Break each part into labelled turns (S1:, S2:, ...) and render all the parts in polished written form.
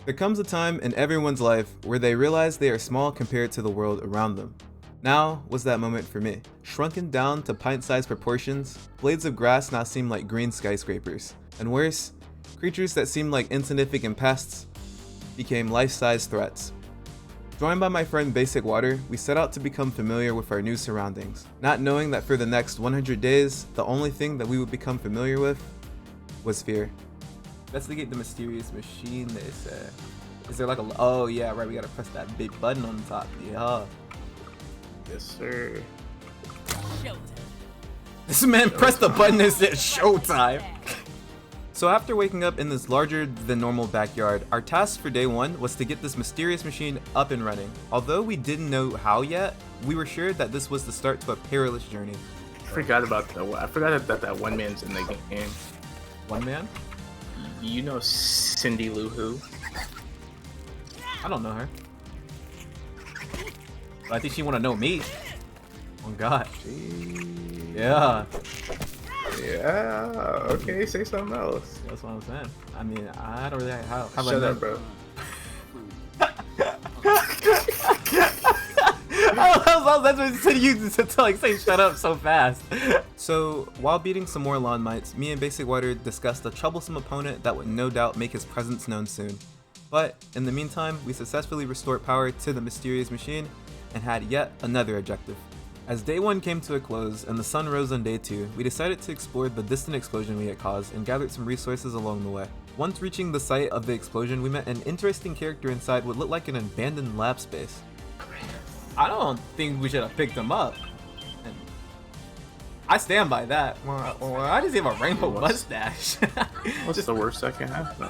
S1: There comes a time in everyone's life where they realize they are small compared to the world around them. Now was that moment for me. Shrunken down to pint-sized proportions, blades of grass now seem like green skyscrapers. And worse, creatures that seemed like insignificant pests became life-size threats. Joined by my friend Basic Water, we set out to become familiar with our new surroundings, not knowing that for the next 100 days, the only thing that we would become familiar with was fear. Investigate the mysterious machine, they said. Is there like a... Oh yeah, right, we gotta press that big button on the top. Yeah.
S2: Yes, sir.
S3: Showtime.
S1: This man pressed the button and said showtime. So after waking up in this larger than normal backyard, our task for day one was to get this mysterious machine up and running. Although we didn't know how yet, we were sure that this was the start to a perilous journey.
S2: I forgot that one man's in the game.
S1: One man?
S2: You know Cindy Lou Who?
S1: I don't know her. But I think she wanna know me. Oh god.
S2: Jeez.
S1: Yeah.
S2: Yeah. Okay, say something else.
S1: That's what I'm saying. I mean, I don't really have
S2: Shut up, bro.
S1: That's what said you to like say shut up so fast. So while beating some more lawn mites, me and Basic Water discussed a troublesome opponent that would no doubt make his presence known soon. But in the meantime, we successfully restored power to the mysterious machine and had yet another objective. As day one came to a close and the sun rose on day two, we decided to explore the distant explosion we had caused and gathered some resources along the way. Once reaching the site of the explosion, we met an interesting character inside what looked like an abandoned lab space. I don't think we should have picked him up. And I stand by that. Well, I just have a rainbow mustache.
S2: What's the worst that can happen?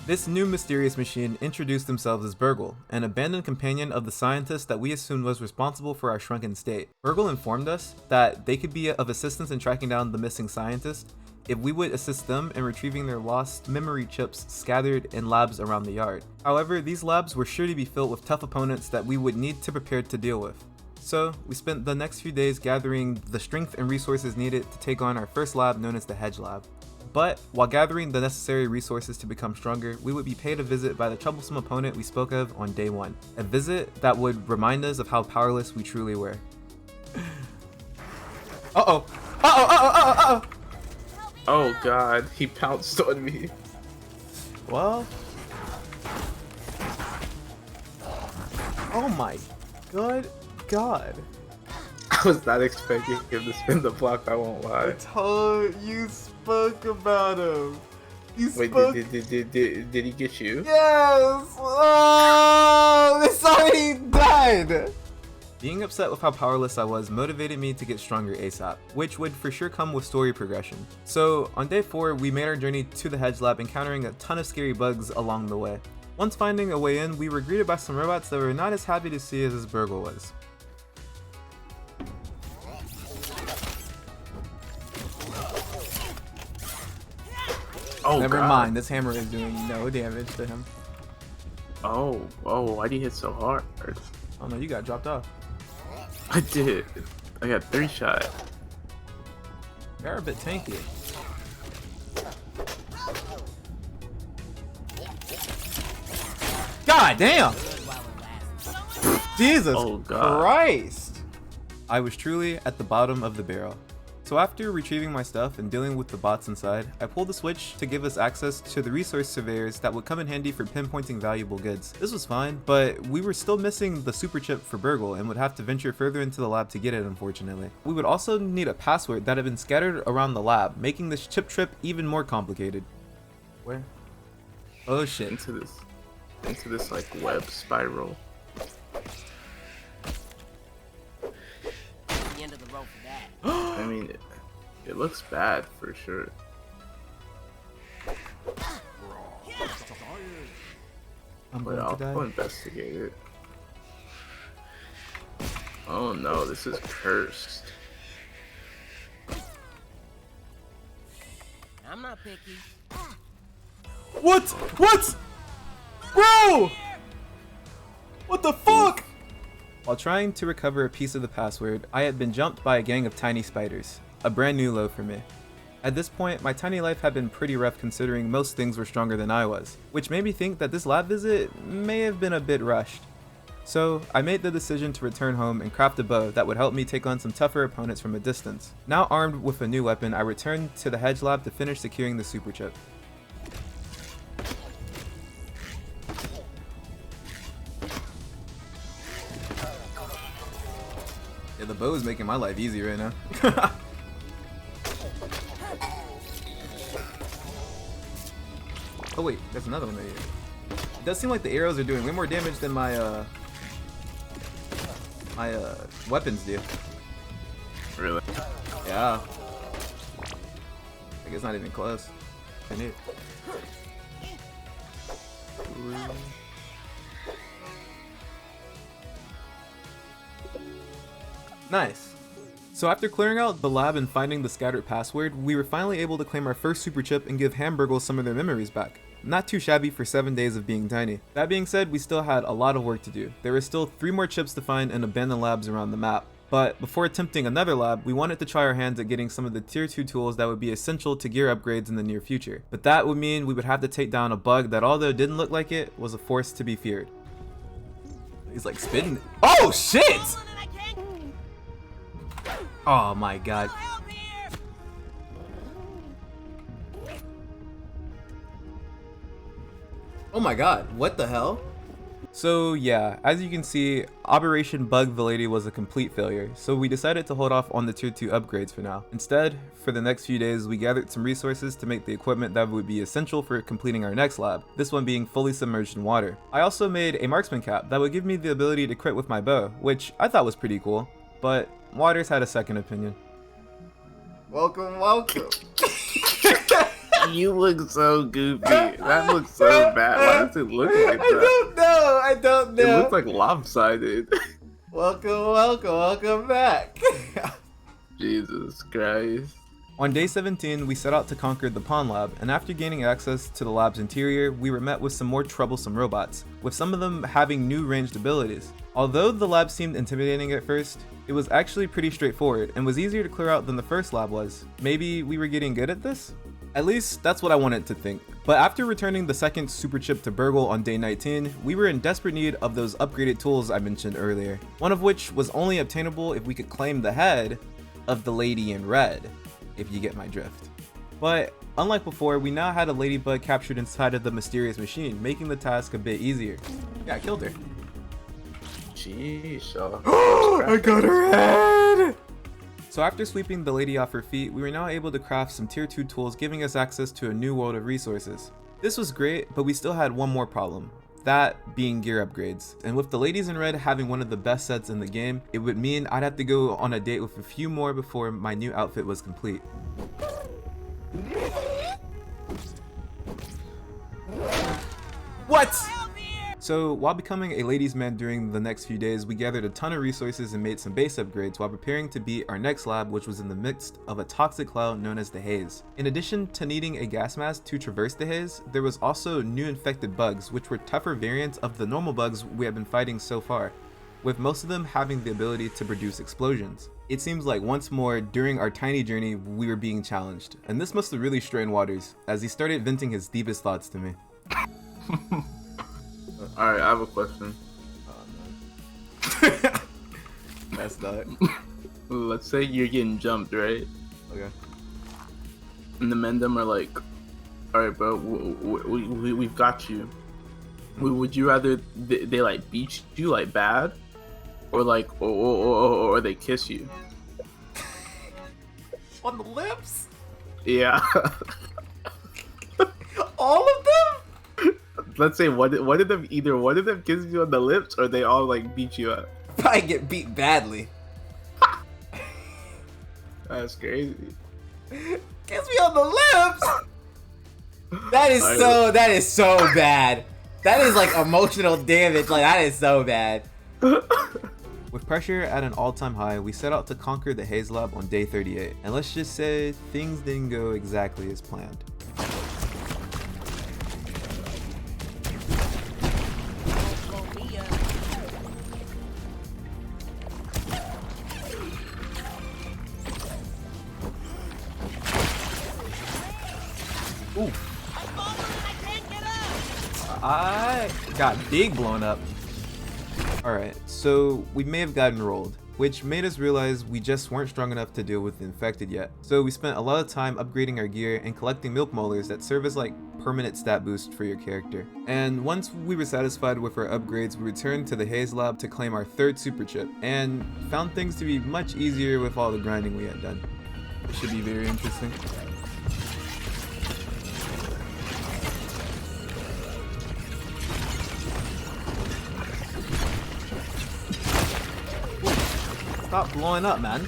S1: This new mysterious machine introduced themselves as Burgle, an abandoned companion of the scientist that we assumed was responsible for our shrunken state. Burgle informed us that they could be of assistance in tracking down the missing scientist if we would assist them in retrieving their lost memory chips scattered in labs around the yard. However, these labs were sure to be filled with tough opponents that we would need to prepare to deal with. So, we spent the next few days gathering the strength and resources needed to take on our first lab known as the Hedge lab. But while gathering the necessary resources to become stronger, we would be paid a visit by the troublesome opponent we spoke of on day one. A visit that would remind us of how powerless we truly were. Uh-oh! Uh-oh! Uh-oh! Uh-oh! Uh-oh!
S2: Oh god, he pounced on me.
S1: Well... Oh my good god.
S2: I was not expecting him to spin the block, I won't lie.
S1: You spoke about him.
S2: Wait, did he get you?
S1: Yes! Oh, it's already done! Being upset with how powerless I was motivated me to get stronger ASAP, which would for sure come with story progression. So, on day 4, we made our journey to the Hedge lab, encountering a ton of scary bugs along the way. Once finding a way in, we were greeted by some robots that were not as happy to see us as Burgle was.
S2: Oh,
S1: Never
S2: god.
S1: mind, this hammer is doing no damage to him.
S2: Oh, why'd he hit so hard?
S1: Oh no, you got dropped off.
S2: I did. I got 3 shot.
S1: You're a bit tanky. God damn! Jesus Christ! I was truly at the bottom of the barrel. So after retrieving my stuff and dealing with the bots inside, I pulled the switch to give us access to the resource surveyors that would come in handy for pinpointing valuable goods. This was fine, but we were still missing the super chip for Burgle and would have to venture further into the lab to get it, unfortunately. We would also need a password that had been scattered around the lab, making this chip trip even more complicated. Where? Oh shit.
S2: Into this like web spiral.
S3: The end of the road for that.
S2: I mean, it looks bad for sure.
S1: I'm
S2: But
S1: going to
S2: I'll
S1: die.
S2: investigate it. Oh no, this is cursed.
S3: I'm not picky.
S1: What? What? Bro! What the fuck? While trying to recover a piece of the password, I had been jumped by a gang of tiny spiders. A brand new low for me. At this point, my tiny life had been pretty rough considering most things were stronger than I was, which made me think that this lab visit may have been a bit rushed. So, I made the decision to return home and craft a bow that would help me take on some tougher opponents from a distance. Now armed with a new weapon, I returned to the Hedge lab to finish securing the super chip. Yeah, the bow is making my life easy right now. Oh wait, there's another one right here. It does seem like the arrows are doing way more damage than my weapons do.
S2: Really?
S1: Yeah. Like it's not even close. I knew. Nice. So after clearing out the lab and finding the scattered password, we were finally able to claim our first super chip and give Hamburgles some of their memories back. Not too shabby for 7 days of being tiny. That being said, we still had a lot of work to do. There were still 3 more chips to find and abandoned labs around the map. But before attempting another lab, we wanted to try our hands at getting some of the tier 2 tools that would be essential to gear upgrades in the near future. But that would mean we would have to take down a bug that, although it didn't look like it, was a force to be feared. He's like spitting. Oh shit! Oh my god. Oh my god, what the hell? So yeah, as you can see, Operation Bug the Lady was a complete failure, so we decided to hold off on the tier 2 upgrades for now. Instead, for the next few days, we gathered some resources to make the equipment that would be essential for completing our next lab, this one being fully submerged in water. I also made a marksman cap that would give me the ability to crit with my bow, which I thought was pretty cool, but Waters had a second opinion.
S2: Welcome, welcome. You look so goofy. That looks so bad. Why does it look like that?
S1: I don't know.
S2: It looks like lopsided.
S1: Welcome back.
S2: Jesus Christ.
S1: On day 17, we set out to conquer the Pawn Lab, and after gaining access to the lab's interior, we were met with some more troublesome robots, with some of them having new ranged abilities. Although the lab seemed intimidating at first, it was actually pretty straightforward and was easier to clear out than the first lab was. Maybe we were getting good at this? At least, that's what I wanted to think. But after returning the second super chip to Burgle on day 19, we were in desperate need of those upgraded tools I mentioned earlier, one of which was only obtainable if we could claim the head of the lady in red, if you get my drift. But unlike before, we now had a ladybug captured inside of the mysterious machine, making the task a bit easier. Yeah, I killed her.
S2: Jeez.
S1: I got her head! So after sweeping the lady off her feet, we were now able to craft some tier 2 tools, giving us access to a new world of resources. This was great, but we still had one more problem, that being gear upgrades. And with the ladies in red having one of the best sets in the game, it would mean I'd have to go on a date with a few more before my new outfit was complete. What? So while becoming a ladies man during the next few days, we gathered a ton of resources and made some base upgrades while preparing to beat our next lab, which was in the midst of a toxic cloud known as the haze. In addition to needing a gas mask to traverse the haze, there was also new infected bugs, which were tougher variants of the normal bugs we have been fighting so far, with most of them having the ability to produce explosions. It seems like once more during our tiny journey we were being challenged, and this must have really strained Waters, as he started venting his deepest thoughts to me.
S2: Alright, I have a question.
S1: That's not.
S2: Let's say you're getting jumped, right?
S1: Okay.
S2: And the Mendem are like, alright bro, we've got you. Would you rather they like beat you like bad? Or like, or they kiss you?
S1: On the lips?
S2: Yeah.
S1: All of them?
S2: Let's say one of them, either one of them kisses you on the lips or they all like beat you up.
S1: Probably get beat badly.
S2: That's crazy.
S1: Kiss me on the lips? That is so bad. That is like emotional damage. Like, that is so bad. With pressure at an all-time high, we set out to conquer the Haze Lab on day 38. And let's just say things didn't go exactly as planned. got big blown up. Alright, so we may have gotten rolled, which made us realize we just weren't strong enough to deal with the infected yet. So we spent a lot of time upgrading our gear and collecting milk molars that serve as like permanent stat boost for your character. And once we were satisfied with our upgrades, we returned to the Haze lab to claim our 3rd super chip, and found things to be much easier with all the grinding we had done. It should be very interesting. Stop blowing up, man.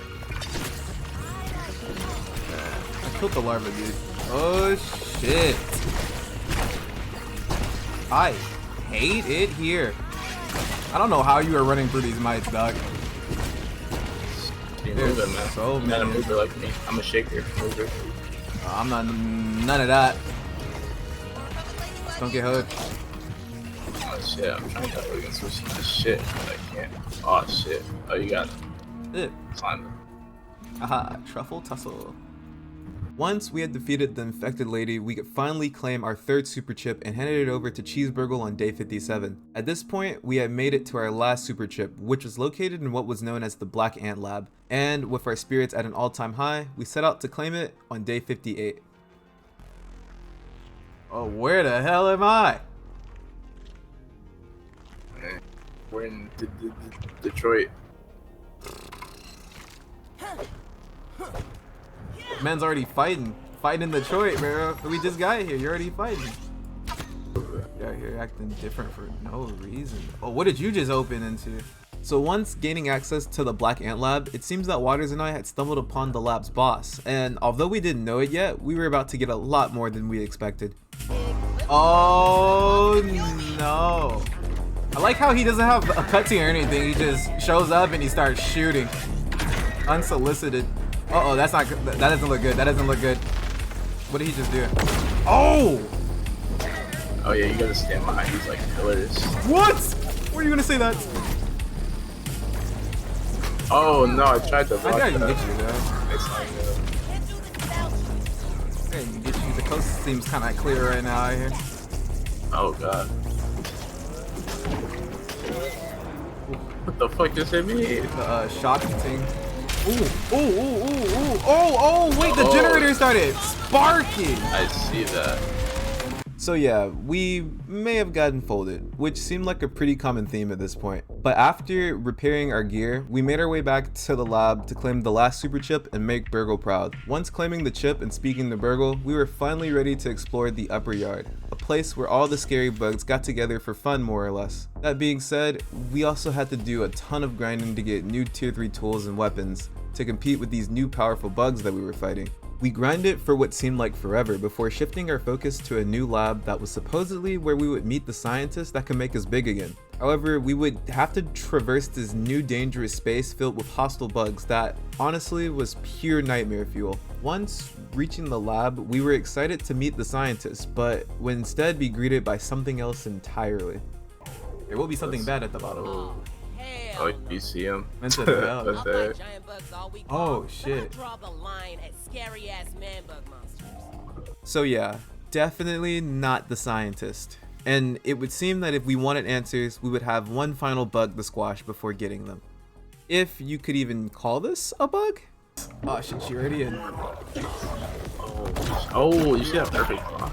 S1: I killed the larva, dude. Oh shit. I hate it here. I don't know how you are running through these mites, dog.
S2: There's man.
S1: So
S2: You're not a
S1: many.
S2: mover like me. I'm a shaker. Mover.
S1: I'm not none of that. Just don't get hooked.
S2: Oh shit, I'm trying to go against this shit, but I can't. Oh shit. Oh, you got it. Climb it.
S1: Aha, truffle tussle. Once we had defeated the infected lady, we could finally claim our 3rd super chip and handed it over to Cheeseburgle on day 57. At this point, we had made it to our last super chip, which was located in what was known as the Black Ant Lab. And with our spirits at an all-time high, we set out to claim it on day 58. Oh, where the hell am I?
S2: We're in Detroit.
S1: Man's already fighting in Detroit, bro. We just got here. You're already fighting. You're out here acting different for no reason. Oh, what did you just open into? So once gaining access to the Black Ant Lab, it seems that Waters and I had stumbled upon the lab's boss, and although we didn't know it yet, we were about to get a lot more than we expected. Oh no. I like how he doesn't have a cutscene or anything. He just shows up and he starts shooting. Unsolicited. Uh-oh, that's not good. That doesn't look good. That doesn't look good. What did he just do? Oh!
S2: Oh yeah, you gotta stand behind these like pillars.
S1: What? Were you gonna say that?
S2: Oh no, I tried to block
S1: I didn't
S2: that.
S1: get you though.
S2: It's like,
S1: I didn't get you. The coast seems kind of clear right now out here.
S2: oh god. What the fuck just hit me?
S1: The shock thing. Oh, wait, the
S2: Oh.
S1: generator started sparking.
S2: I see that.
S1: So yeah, we may have gotten folded, which seemed like a pretty common theme at this point. But after repairing our gear, we made our way back to the lab to claim the last super chip and make Burgle proud. Once claiming the chip and speaking to Burgle, we were finally ready to explore the upper yard, a place where all the scary bugs got together for fun more or less. That being said, we also had to do a ton of grinding to get new tier 3 tools and weapons to compete with these new powerful bugs that we were fighting. We grinded for what seemed like forever before shifting our focus to a new lab that was supposedly where we would meet the scientists that could make us big again. However, we would have to traverse this new dangerous space filled with hostile bugs that honestly was pure nightmare fuel. Once reaching the lab, we were excited to meet the scientists, but would instead be greeted by something else entirely. There will be something bad at the bottom.
S3: Oh, hell.
S2: Oh, you see him?
S1: Meant to fail.
S2: That's
S3: I
S2: it.
S3: fight giant bugs all week
S1: Oh,
S3: long, but
S1: shit.
S3: I draw the line at scary ass man bug monsters.
S1: So yeah, definitely not the scientist. And it would seem that if we wanted answers, we would have one final bug to squash before getting them. If you could even call this a bug? Oh shit, she already in.
S2: Oh, you see that perfect block?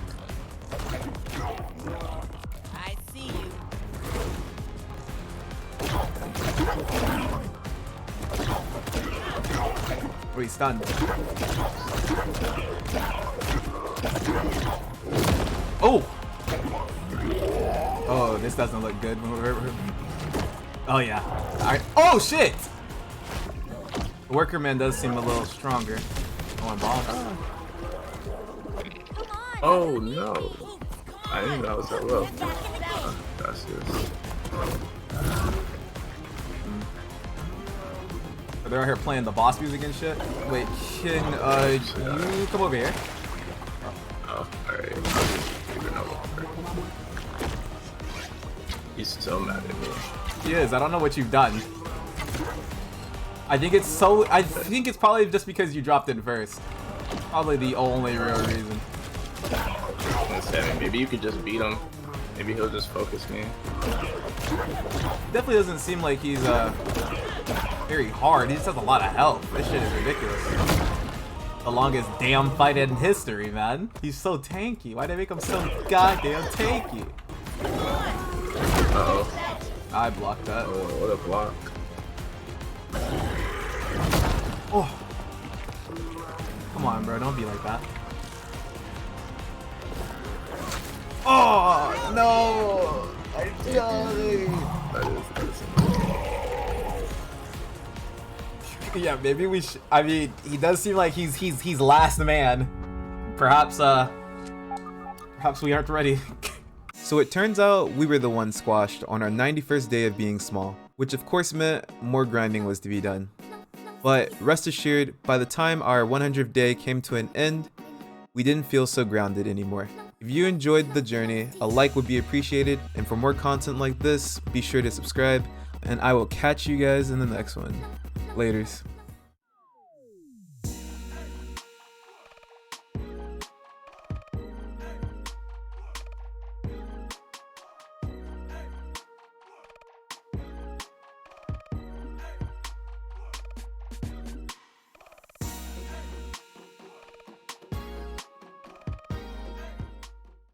S3: I see you.
S1: Oh, he's stunned. Oh! Oh, this doesn't look good. Oh yeah. Alright. Oh shit! The worker man does seem a little stronger. Oh, and bombs.
S2: Oh no. I didn't know that was that low. That's just.
S1: They're out here playing the boss music and shit. Wait, can you come over here?
S2: Oh, alright. He's so mad at me.
S1: He is. I don't know what you've done. I think it's probably just because you dropped in first. Probably the only real reason.
S2: Maybe you could just beat him. Maybe he'll just focus me.
S1: Definitely doesn't seem like he's very hard. He just has a lot of health. This shit is ridiculous. The longest damn fight in history, man. He's so tanky. Why they make him so goddamn tanky?
S2: Uh-oh.
S1: I blocked that.
S2: Oh, what a block.
S1: Oh. Come on, bro. Don't be like that. Oh, no. I'm dying. Yeah, maybe we should. I mean, he does seem like he's last man. Perhaps we aren't ready. So it turns out we were the ones squashed on our 91st day of being small, which of course meant more grinding was to be done. But rest assured, by the time our 100th day came to an end, we didn't feel so grounded anymore. If you enjoyed the journey, a like would be appreciated, and for more content like this, be sure to subscribe, and I will catch you guys in the next one. Laters.